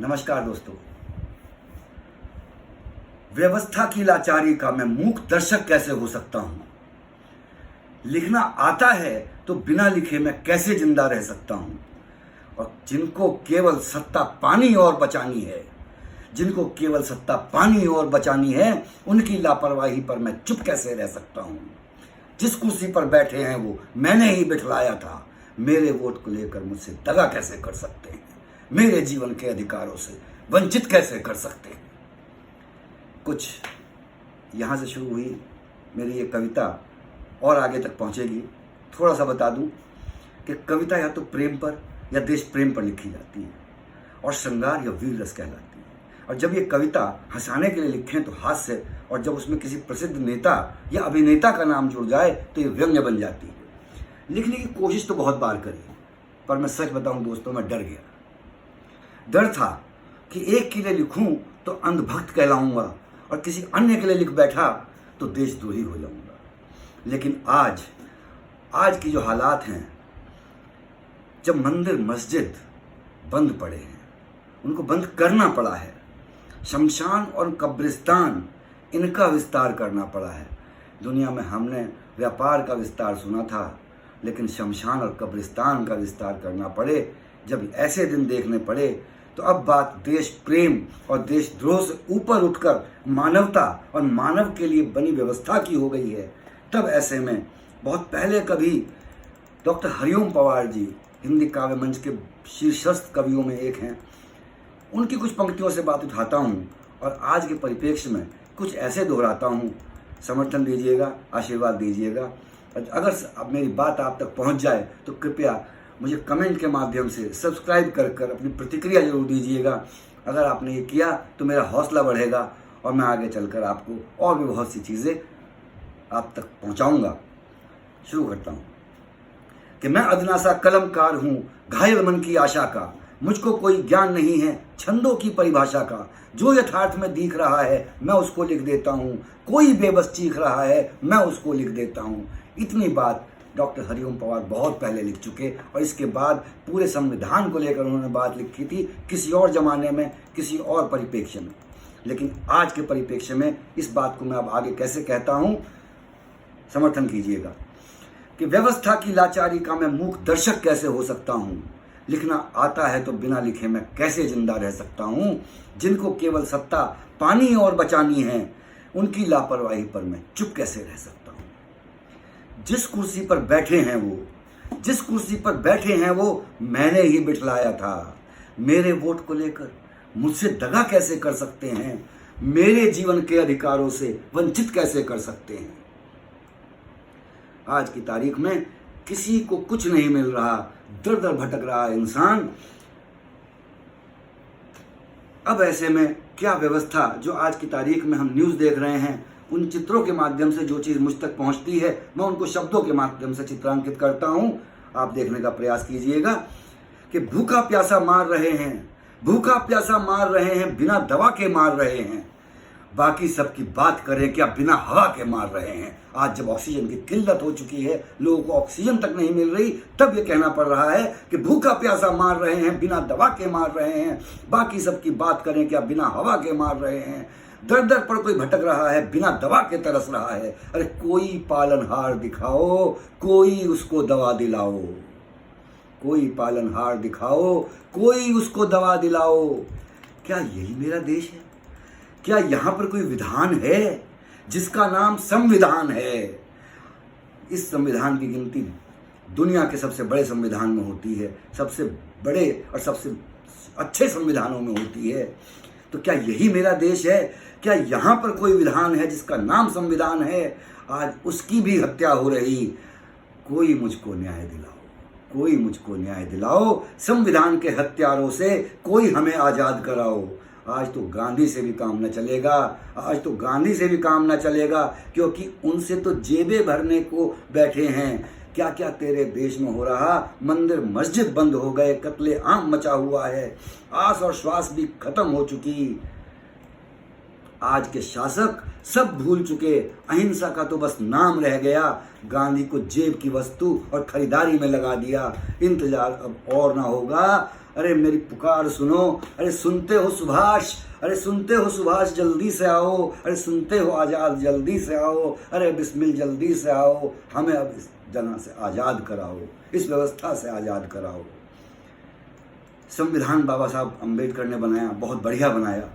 नमस्कार दोस्तों। व्यवस्था की लाचारी का मैं मूक दर्शक कैसे हो सकता हूं? लिखना आता है तो बिना लिखे मैं कैसे जिंदा रह सकता हूं? और जिनको केवल सत्ता पानी और बचानी है, जिनको केवल सत्ता पानी और बचानी है, उनकी लापरवाही पर मैं चुप कैसे रह सकता हूं? जिस कुर्सी पर बैठे हैं वो मैंने ही बिठलाया था, मेरे वोट को लेकर मुझसे दगा कैसे कर सकते हैं? मेरे जीवन के अधिकारों से वंचित कैसे कर सकते हैं? कुछ यहाँ से शुरू हुई मेरी ये कविता और आगे तक पहुँचेगी। थोड़ा सा बता दूं कि कविता या तो प्रेम पर या देश प्रेम पर लिखी जाती है और श्रृंगार या वीर रस कहलाती है। और जब ये कविता हंसाने के लिए लिखें तो हास्य, और जब उसमें किसी प्रसिद्ध नेता या अभिनेता का नाम जुड़ जाए तो ये व्यंग्य बन जाती है। लिखने की कोशिश तो बहुत बार करी, पर मैं सच बताऊं दोस्तों, मैं डर गया। डर था कि एक के लिए लिखूं तो अंधभक्त कहलाऊंगा और किसी अन्य के लिए लिख बैठा तो देशद्रोही हो जाऊंगा। लेकिन आज की जो हालात हैं, जब मंदिर मस्जिद बंद पड़े हैं, उनको बंद करना पड़ा है, शमशान और कब्रिस्तान इनका विस्तार करना पड़ा है। दुनिया में हमने व्यापार का विस्तार सुना था, लेकिन शमशान और कब्रिस्तान का विस्तार करना पड़े, जब ऐसे दिन देखने पड़े, तो अब बात देश प्रेम और देशद्रोह से ऊपर उठकर मानवता और मानव के लिए बनी व्यवस्था की हो गई है। तब ऐसे में बहुत पहले कभी डॉक्टर हरिओम पवार जी हिंदी काव्य मंच के शीर्षस्थ कवियों में एक हैं, उनकी कुछ पंक्तियों से बात उठाता हूँ और आज के परिप्रेक्ष्य में कुछ ऐसे दोहराता हूँ। समर्थन दीजिएगा, आशीर्वाद दीजिएगा। अगर अब मेरी बात आप तक पहुँच जाए तो कृपया मुझे कमेंट के माध्यम से सब्सक्राइब कर अपनी प्रतिक्रिया जरूर दीजिएगा। अगर आपने ये किया तो मेरा हौसला बढ़ेगा और मैं आगे चलकर आपको और भी बहुत सी चीज़ें आप तक पहुंचाऊंगा। शुरू करता हूं कि मैं अदना सा कलमकार हूं, घायल मन की आशा का, मुझको कोई ज्ञान नहीं है छंदों की परिभाषा का। जो यथार्थ में दिख रहा है मैं उसको लिख देता हूं, कोई बेबस चीख रहा है मैं उसको लिख देता हूं। इतनी बात डॉक्टर हरिओम पवार बहुत पहले लिख चुके, और इसके बाद पूरे संविधान को लेकर उन्होंने बात लिखी थी किसी और जमाने में, किसी और परिप्रेक्ष्य में। लेकिन आज के परिप्रेक्ष्य में इस बात को मैं अब आगे कैसे कहता हूं, समर्थन कीजिएगा। कि व्यवस्था की लाचारी का मैं मूक दर्शक कैसे हो सकता हूं? लिखना आता है तो बिना लिखे मैं कैसे जिंदा रह सकता हूं? जिनको केवल सत्ता पानी और बचानी है, उनकी लापरवाही पर मैं चुप कैसे रह सकता हूं? जिस कुर्सी पर बैठे हैं वो मैंने ही बिठलाया था, मेरे वोट को लेकर मुझसे दगा कैसे कर सकते हैं? मेरे जीवन के अधिकारों से वंचित कैसे कर सकते हैं? आज की तारीख में किसी को कुछ नहीं मिल रहा, दर दर भटक रहा है इंसान। अब ऐसे में क्या व्यवस्था, जो आज की तारीख में हम न्यूज़ देख रहे हैं, उन चित्रों के माध्यम से जो चीज़ मुझ तक पहुंचती है, मैं उनको शब्दों के माध्यम से चित्रांकित करता हूं। आप देखने का प्रयास कीजिएगा कि भूखा प्यासा मार रहे हैं, बिना दवा के मार रहे हैं। बाकी सबकी बात करें क्या बिना हवा के मार रहे हैं। आज जब ऑक्सीजन की किल्लत हो चुकी है, लोगों को ऑक्सीजन तक नहीं मिल रही, तब ये कहना पड़ रहा है कि भूखा प्यासा मार रहे हैं, बिना दवा के मार रहे हैं। बाकी सबकी बात करें क्या बिना हवा के मार रहे हैं। दर दर पर कोई भटक रहा है, बिना दवा के तरस रहा है। अरे कोई पालनहार दिखाओ, कोई उसको दवा दिलाओ। कोई पालनहार दिखाओ, कोई उसको दवा दिलाओ। क्या यही मेरा देश है? क्या यहाँ पर कोई विधान है जिसका नाम संविधान है? इस संविधान की गिनती दुनिया के सबसे बड़े संविधान में होती है, सबसे बड़े और सबसे अच्छे संविधानों में होती है। तो क्या यही मेरा देश है? क्या यहाँ पर कोई विधान है जिसका नाम संविधान है? आज उसकी भी हत्या हो रही। कोई मुझको न्याय दिलाओ, संविधान के हत्यारों से कोई हमें आज़ाद कराओ। आज तो गांधी से भी काम न चलेगा, क्योंकि उनसे तो जेबें भरने को बैठे हैं। क्या क्या तेरे देश में हो रहा, मंदिर मस्जिद बंद हो गए, कत्ले आम मचा हुआ है, आस और श्वास भी खत्म हो चुकी। आज के शासक सब भूल चुके, अहिंसा का तो बस नाम रह गया। गांधी को जेब की वस्तु और खरीदारी में लगा दिया। इंतजार अब और ना होगा, अरे मेरी पुकार सुनो, अरे सुनते हो सुभाष, अरे सुनते हो सुभाष जल्दी से आओ, अरे सुनते हो आज़ाद जल्दी से आओ, अरे बिस्मिल जल्दी से आओ, हमें अब इस जना से आज़ाद कराओ, इस व्यवस्था से आज़ाद कराओ। संविधान बाबा साहब अम्बेडकर ने बनाया, बहुत बढ़िया बनाया।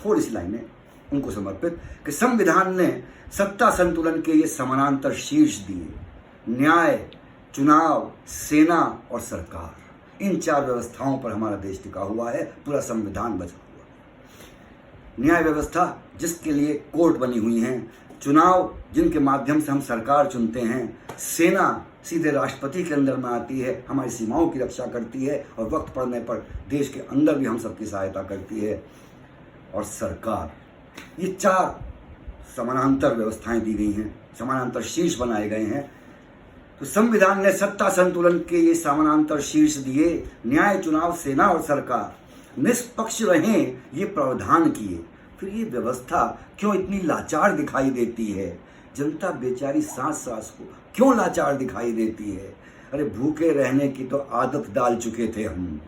थोड़ी सी लाइनें उनको समर्पित कि संविधान ने सत्ता संतुलन के ये समानांतर शीर्ष दिए, न्याय, चुनाव, सेना और सरकार। इन 4 व्यवस्थाओं पर हमारा देश टिका हुआ है, पूरा संविधान बचा हुआ है। न्याय व्यवस्था जिसके लिए कोर्ट बनी हुई हैं, चुनाव जिनके माध्यम से हम सरकार चुनते हैं, सेना सीधे राष्ट्रपति के अंदर में आती है, हमारी सीमाओं की रक्षा करती है और वक्त पड़ने पर देश के अंदर भी हम सबकी सहायता करती है, और सरकार। ये 4 समानांतर व्यवस्थाएं दी गई हैं, समानांतर शीर्ष बनाए गए हैं। तो संविधान ने सत्ता संतुलन के ये समानांतर शीर्ष दिए, न्याय, चुनाव, सेना और सरकार निष्पक्ष रहें ये प्रावधान किए। फिर ये व्यवस्था क्यों इतनी लाचार दिखाई देती है? जनता बेचारी सांस सांस को क्यों लाचार दिखाई देती है? अरे भूखे रहने की तो आदत डाल चुके थे हम,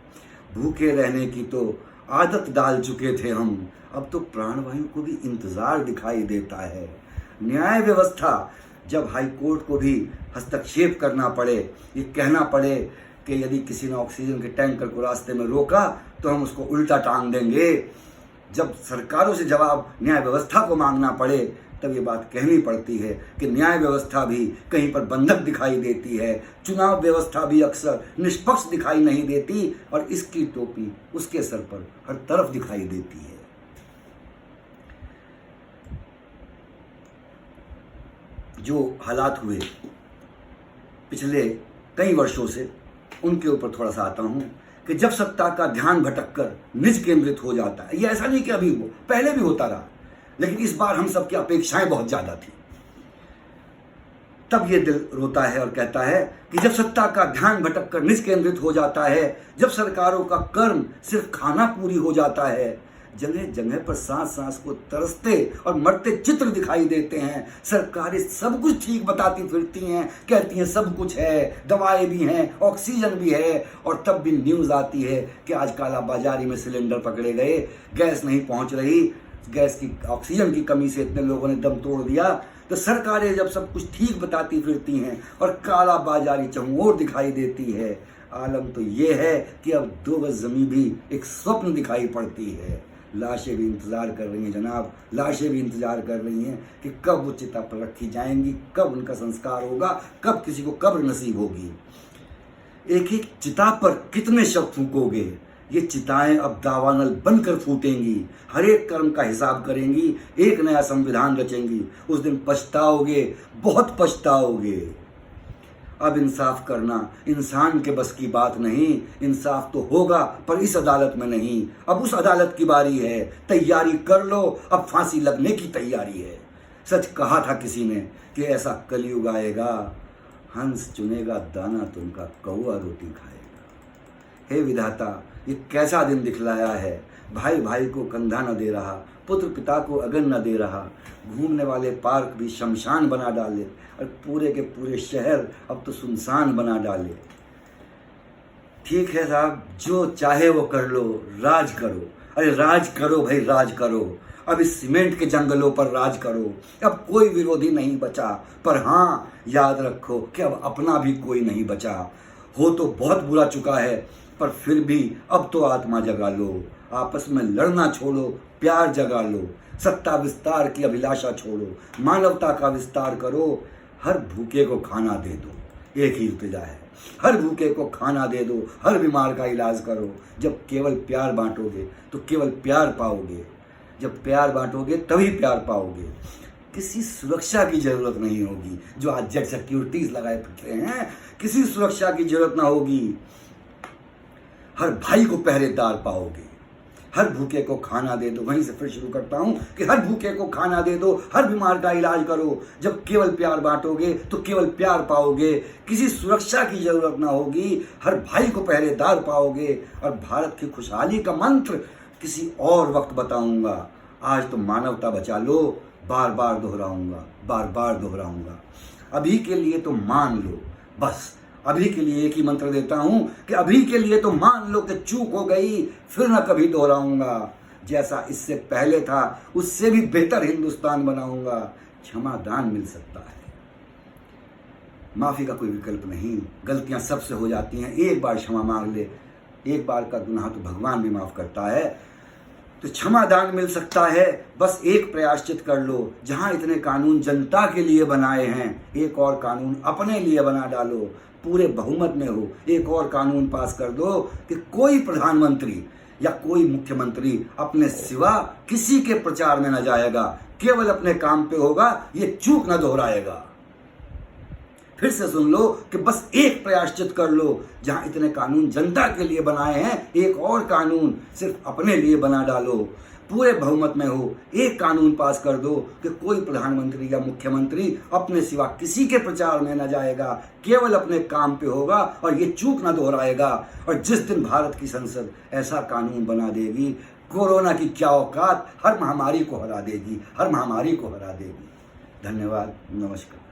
भूखे रहने की तो आदत डाल चुके थे हम, अब तो प्राणवायु को भी इंतजार दिखाई देता है। न्याय व्यवस्था जब हाई कोर्ट को भी हस्तक्षेप करना पड़े, ये कहना पड़े कि यदि किसी ने ऑक्सीजन के टैंकर को रास्ते में रोका तो हम उसको उल्टा टांग देंगे, जब सरकारों से जवाब न्याय व्यवस्था को मांगना पड़े, तब ये बात कहनी पड़ती है कि न्याय व्यवस्था भी कहीं पर बंधक दिखाई देती है, चुनाव व्यवस्था भी अक्सर निष्पक्ष दिखाई नहीं देती, और इसकी टोपी उसके सर पर हर तरफ दिखाई देती है। जो हालात हुए पिछले कई वर्षों से, उनके ऊपर थोड़ा सा आता हूं कि जब सत्ता का ध्यान भटककर निज केंद्रित हो जाता है, ये ऐसा नहीं कि अभी हो, पहले भी होता रहा, लेकिन इस बार हम सबकी अपेक्षाएं बहुत ज्यादा थी। तब ये दिल रोता है और कहता है कि जब सत्ता का ध्यान भटककर निज केंद्रित हो जाता है, जब सरकारों का कर्म सिर्फ खाना पूरी हो जाता है, जगह जगह पर सांस सांस को तरसते और मरते चित्र दिखाई देते हैं। सरकारें सब कुछ ठीक बताती फिरती हैं, कहती हैं सब कुछ है, दवाएं भी हैं, ऑक्सीजन भी है, और तब भी न्यूज़ आती है कि आज कालाबाजारी में सिलेंडर पकड़े गए, गैस नहीं पहुंच रही, गैस की ऑक्सीजन की कमी से इतने लोगों ने दम तोड़ दिया। तो सरकारें जब सब कुछ ठीक बताती फिरती हैं और कालाबाजारी चहुओर दिखाई देती है, आलम तो ये है कि अब 2 गज ज़मीन भी एक स्वप्न दिखाई पड़ती है। लाशें भी इंतज़ार कर रही हैं जनाब, लाशें भी इंतज़ार कर रही हैं कि कब वो चिता पर रखी जाएंगी, कब उनका संस्कार होगा, कब किसी को कब्र नसीब होगी। एक एक चिता पर कितने शव फूकोगे? ये चिताएं अब दावानल बनकर फूटेंगी, हर एक कर्म का हिसाब करेंगी, एक नया संविधान रचेंगी। उस दिन पछताओगे, बहुत पछताओगे। अब इंसाफ करना इंसान के बस की बात नहीं, इंसाफ तो होगा पर इस अदालत में नहीं। अब उस अदालत की बारी है, तैयारी कर लो, अब फांसी लगने की तैयारी है। सच कहा था किसी ने कि ऐसा कलयुग आएगा, हंस चुनेगा दाना तुमका, कौआ रोटी खाएगा। हे विधाता, ये कैसा दिन दिखलाया है। भाई भाई को कंधा न दे रहा, पुत्र पिता को अगन न दे रहा, घूमने वाले पार्क भी शमशान बना डाले, और पूरे के पूरे शहर अब तो सुनसान बना डाले। ठीक है साहब, जो चाहे वो कर लो, राज करो, अरे राज करो भाई, राज करो। अब इस सीमेंट के जंगलों पर राज करो, अब कोई विरोधी नहीं बचा। पर हाँ, याद रखो कि अब अपना भी कोई नहीं बचा। हो तो बहुत बुरा चुका है, पर फिर भी अब तो आत्मा जगा लो, आपस में लड़ना छोड़ो, प्यार जगा लो, सत्ता विस्तार की अभिलाषा छोड़ो, मानवता का विस्तार करो। हर भूखे को खाना दे दो, एक ही इल्तिजा है, हर भूखे को खाना दे दो, हर बीमार का इलाज करो। जब केवल प्यार बांटोगे तो केवल प्यार पाओगे, जब प्यार बांटोगे तभी प्यार पाओगे। किसी सुरक्षा की जरूरत नहीं होगी, जो आज जेट सिक्योरिटीज लगाए फिरते हैं, किसी सुरक्षा की जरूरत ना होगी। हर भाई को पहरेदार पाओगे, हर भूखे को खाना दे दो। वहीं से फिर शुरू करता हूं कि हर भूखे को खाना दे दो, हर बीमार का इलाज करो। जब केवल प्यार बांटोगे तो केवल प्यार पाओगे, किसी सुरक्षा की जरूरत ना होगी, हर भाई को पहरेदार पाओगे। और भारत की खुशहाली का मंत्र किसी और वक्त बताऊंगा, आज तो मानवता बचा लो, बार बार दोहराऊंगा, बार बार दोहराऊंगा। अभी के लिए तो मान लो, बस अभी के लिए एक ही मंत्र देता हूं कि अभी के लिए तो मान लो कि चूक हो गई, फिर ना कभी दोहराऊंगा। जैसा इससे पहले था उससे भी बेहतर हिंदुस्तान बनाऊंगा। क्षमा दान मिल सकता है, माफी का कोई विकल्प नहीं। गलतियां सबसे हो जाती हैं, एक बार क्षमा मांग ले, एक बार का गुनाह तो भगवान भी माफ करता है। तो क्षमा दान मिल सकता है, बस एक प्रायश्चित कर लो। जहां इतने कानून जनता के लिए बनाए हैं, एक और कानून अपने लिए बना डालो। पूरे बहुमत में हो, एक और कानून पास कर दो कि कोई प्रधानमंत्री या कोई मुख्यमंत्री अपने सिवा किसी के प्रचार में न जाएगा, केवल अपने काम पे होगा, ये चूक न दोहराएगा। फिर से सुन लो कि बस एक प्रायश्चित कर लो। जहां इतने कानून जनता के लिए बनाए हैं, एक और कानून सिर्फ अपने लिए बना डालो। पूरे बहुमत में हो, एक कानून पास कर दो कि कोई प्रधानमंत्री या मुख्यमंत्री अपने सिवा किसी के प्रचार में न जाएगा, केवल अपने काम पे होगा और ये चूक न दोहराएगा। और जिस दिन भारत की संसद ऐसा कानून बना देगी, कोरोना की क्या औकात, हर महामारी को हरा देगी, हर महामारी को हरा देगी। धन्यवाद, नमस्कार।